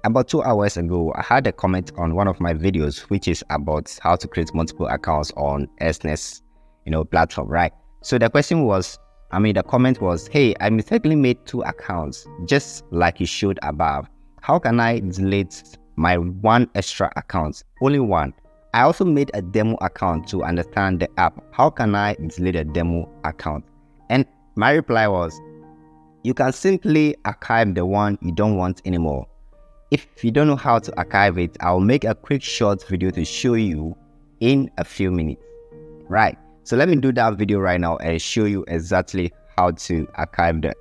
About 2 hours ago, I had a comment on one of my videos, which is about how to create multiple accounts on Exness, platform, right? So the question was, the comment was, hey, I mistakenly made 2 accounts, just like you showed above. How can I delete my one extra account? Only one. I also made a demo account to understand the app. How can I delete a demo account? And my reply was, you can simply archive the one you don't want anymore. If you don't know how to archive it, I'll make a quick short video to show you in a few minutes. Right, so let me do that video right now and show you exactly how to archive the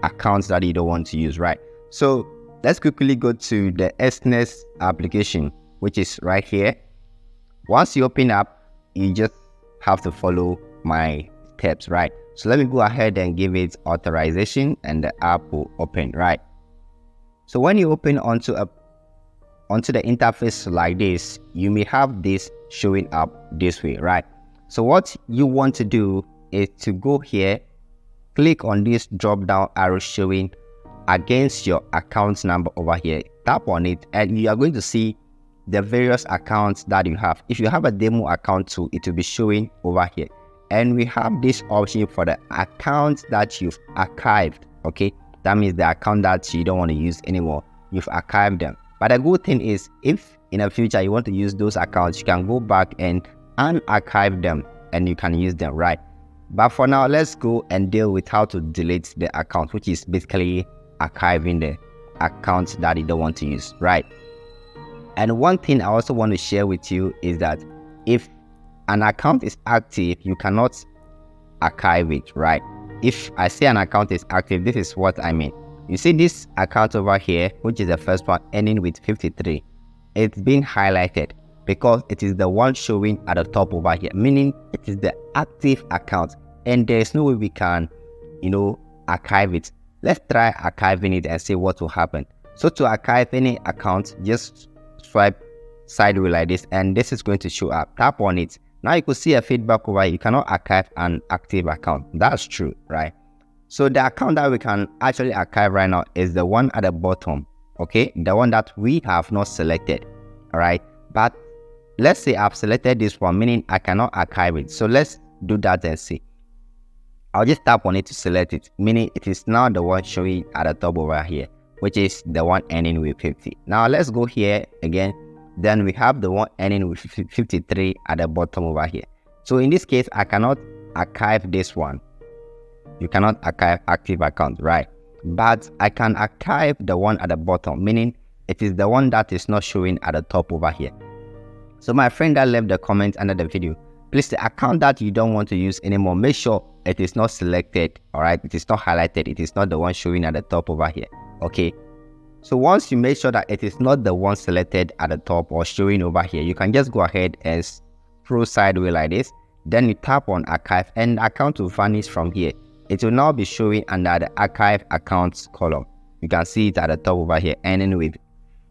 accounts that you don't want to use, right? So let's quickly go to the Exness application, which is right here. Once you open up, you just have to follow my steps, right? So let me go ahead and give it authorization and the app will open, right? So when you open onto the interface like this, you may have this showing up this way, right? So what you want to do is to go here, click on this drop down arrow showing against your account number over here, tap on it, and you are going to see the various accounts that you have. If you have a demo account too, it will be showing over here. And we have this option for the accounts that you've archived, okay? That means the account that you don't want to use anymore, you've archived them. But the good thing is, if in the future you want to use those accounts, you can go back and unarchive them and you can use them, right? But for now, let's go and deal with how to delete the account, which is basically archiving the accounts that you don't want to use, right? And one thing I also want to share with you is that if an account is active, you cannot archive it, right? If I say an account is active, this is what I mean. You see this account over here, which is the first one ending with 53. It's been highlighted because it is the one showing at the top over here, meaning it is the active account and there is no way we can, archive it. Let's try archiving it and see what will happen. So to archive any account, just swipe sideways like this and this is going to show up. Tap on it. Now you could see a feedback over here. You cannot archive an active account. That's true, right? So the account that we can actually archive right now is the one at the bottom, okay? The one that we have not selected, all right? But let's say I've selected this one, meaning I cannot archive it. So let's do that and see. I'll just tap on it to select it, meaning it is now the one showing at the top over here, which is the one ending with 50. Now let's go here again. Then we have the one ending with 53 at the bottom over here. So in this case, I cannot archive this one. You cannot archive active account, right? But I can archive the one at the bottom, meaning it is the one that is not showing at the top over here. So my friend that left the comment under the video, please, the account that you don't want to use anymore, make sure it is not selected, all right? It is not highlighted. It is not the one showing at the top over here, okay? So once you make sure that it is not the one selected at the top or showing over here, you can just go ahead and scroll sideways like this. Then you tap on archive and the account will vanish from here. It will now be showing under the archive accounts column. You can see it at the top over here ending with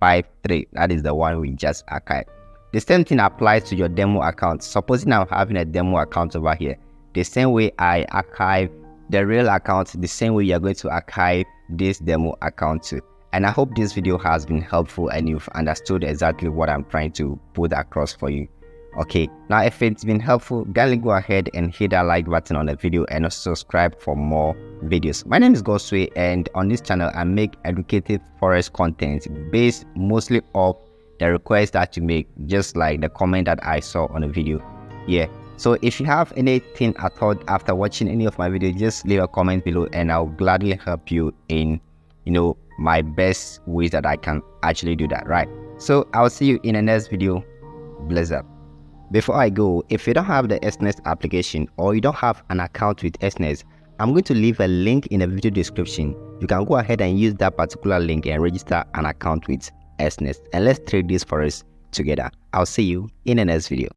53. That is the one we just archived. The same thing applies to your demo account. Supposing I'm having a demo account over here, the same way I archive the real account, the same way you're going to archive this demo account too. And I hope this video has been helpful and you've understood exactly what I'm trying to put across for you. Okay, now if it's been helpful, kindly go ahead and hit that like button on the video and also subscribe for more videos. My name is Godsway and on this channel I make educative forex content based mostly off the requests that you make, just like the comment that I saw on the video. Yeah, so if you have anything at all after watching any of my videos, just leave a comment below and I'll gladly help you in my best ways that I can actually do that, right? So I'll see you in the next video. Bless up. Before I go, if you don't have the Exness application or you don't have an account with Exness, I'm going to leave a link in the video description. You can go ahead and use that particular link and register an account with Exness, and let's trade this for us together. I'll see you in the next video.